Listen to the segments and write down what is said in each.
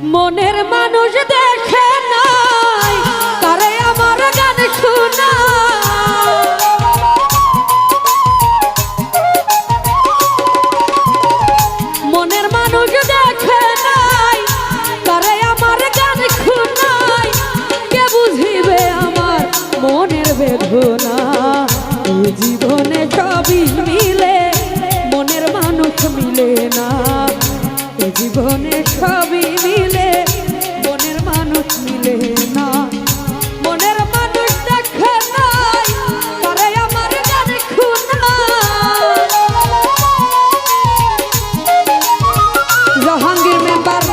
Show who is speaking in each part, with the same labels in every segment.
Speaker 1: মনের মানুষ দেখে নাই কারে আমার গান শোনা মনের মানুষ দেখে নাই কারে আমার গান শোনাই কে বুঝিবে আমার মনের বেদনা এই জীবনে সবই মিলে মনের মানুষ মিলে না এই জীবনে সবই মিলে মনের মানুষ মিলে না মনের মানুষ দেখে নাই কারে আমার গান শোনাই জাহাঙ্গীর মেম্বার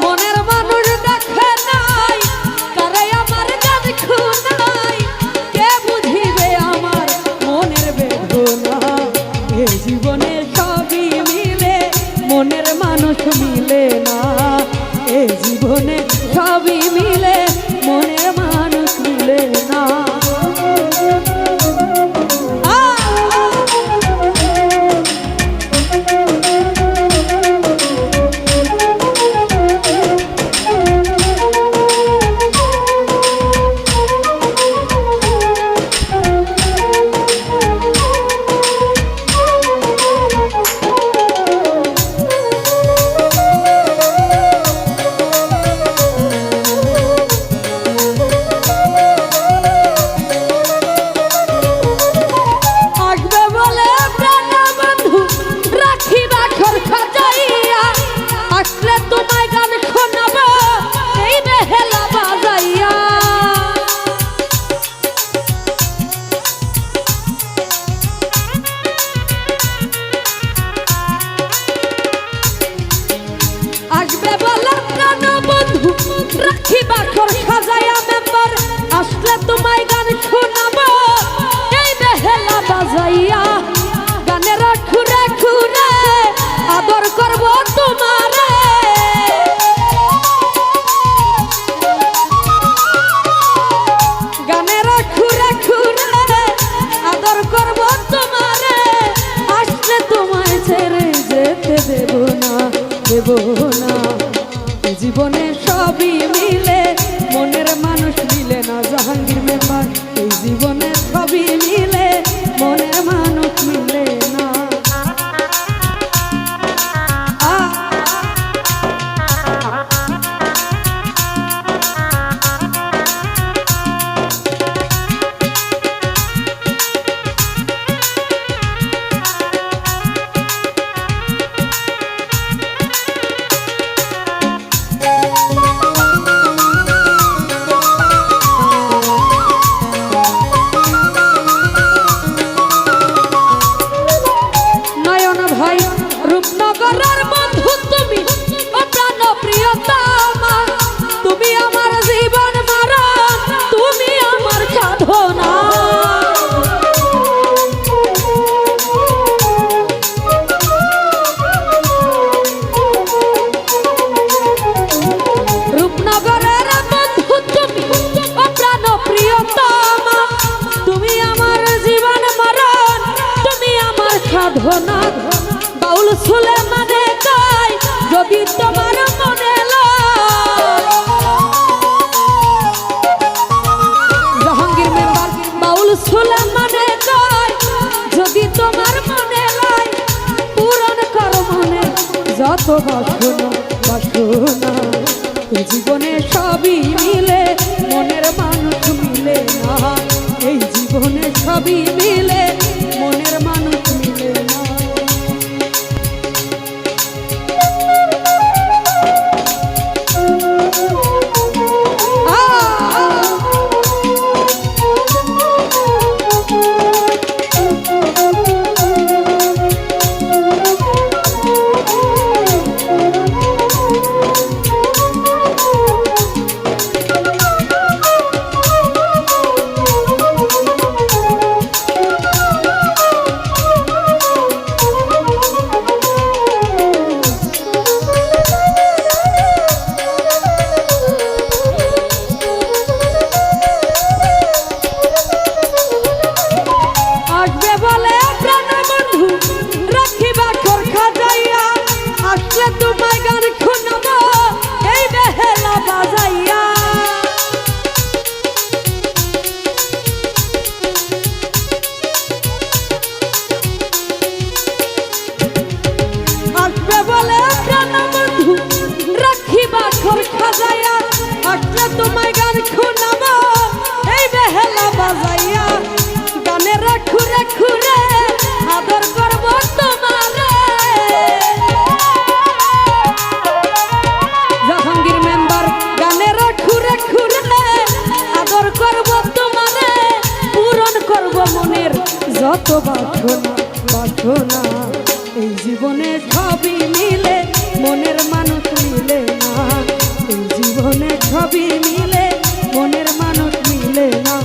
Speaker 1: মনের মানুষ দেখে নাই কারে আমার গান শোনাই কে বুঝিবে আমার মনের বেদনা এই জীবনে সবই মিলে মনের মানুষ মিলে না এই জীবনে সবই মিলে মনের মানুষ মিলে না আসলে তোমায় গান শোনাবো এই বেহেলা বাজাইয়া গানের খুরে খুরে আদর করব তোমারে গানের খুরে খুরে আদর করব তোমারে আসলে তোমায় ছেড়ে যেতে দেব না জীবনে সবই মিলে মনের মানুষ মিলে না জাহাঙ্গীর মেম্বার এই জীবনে সবই মিলে মনের মানুষ মিলে না রূপনগরের বন্ধু তুমি ও প্রাণ প্রিয়তমা তুমি আমার জীবন মারণ তুমি আমার সাধনা রূপনগরের বন্ধু তুমি ও প্রাণ প্রিয়তমা তুমি আমার জীবন মারণ তুমি আমার সাধনা বাউল সুলেমানে কয় যদি তোমার মনে জাহাঙ্গীর মেম্বার বাউল সুলেমানে কয় যদি তোমার মনে লয় পূরণ করো মনে যত বাসনা এই জীবনে সবই মিলে মনের মানুষ মিলে না এই জীবনে সবই মিলে মনের মানুষ মিলে না ঘর খাজাইয়া আসলে তোমায় গান শুনাবো এই বেহেলা বাজাইয়া গানের খুরে খুরে আদর করব তোমারে জাহাঙ্গীর মেম্বার গানের খুরে খুরে আদর করব তোমারে পূরণ করব মনের যত বাসনা এই জীবনে সবই মিলে মনের মানুষ মিলে না এই জীবনে সবই মিলে মনের মানুষ মিলে না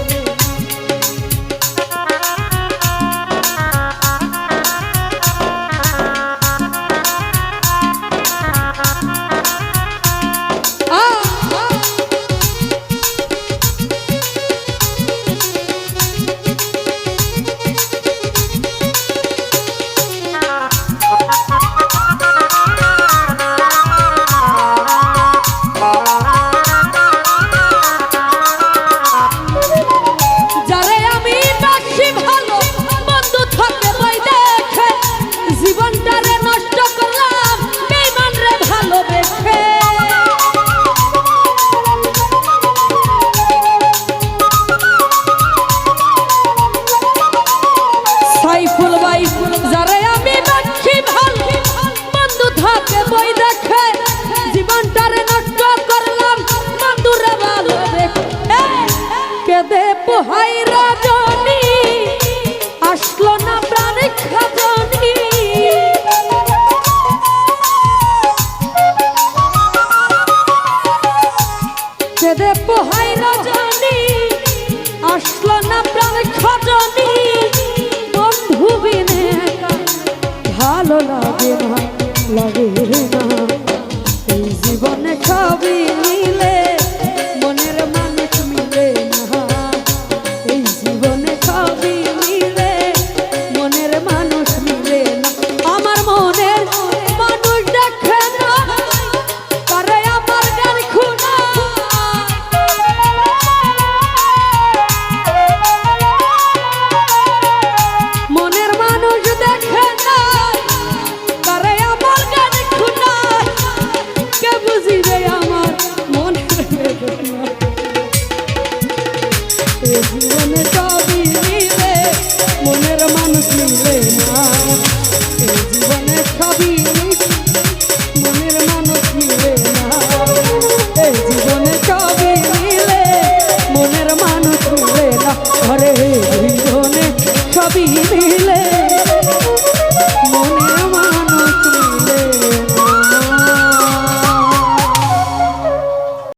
Speaker 1: পোহাই রাজনী আসলো না প্রাণ খাজনী কেদে পোহাই রাজনী আসলো না প্রাণ খাজনী বন্ধু বিনে ভালো লাগে না এই জীবনে সবই মিলে মনের মানুষ মিলে না এই জীবনে সবই মিলে মনের মানুষ মিলে না আমার মনের মানুষ দেখে না করে আমার গান খুনা মনের মানুষ দেখে না করে আমার গান খুনা কে বুঝিবে আমার মনের বেদনা এই জীবনে সবই মিলে মনের মানুষ মিলে না এই জীবনে সবই মনের মানুষ মিলে না এই জীবনে সবই মিলে মনের মানুষ মিলে না ঘরে জীবনে সবই মিলে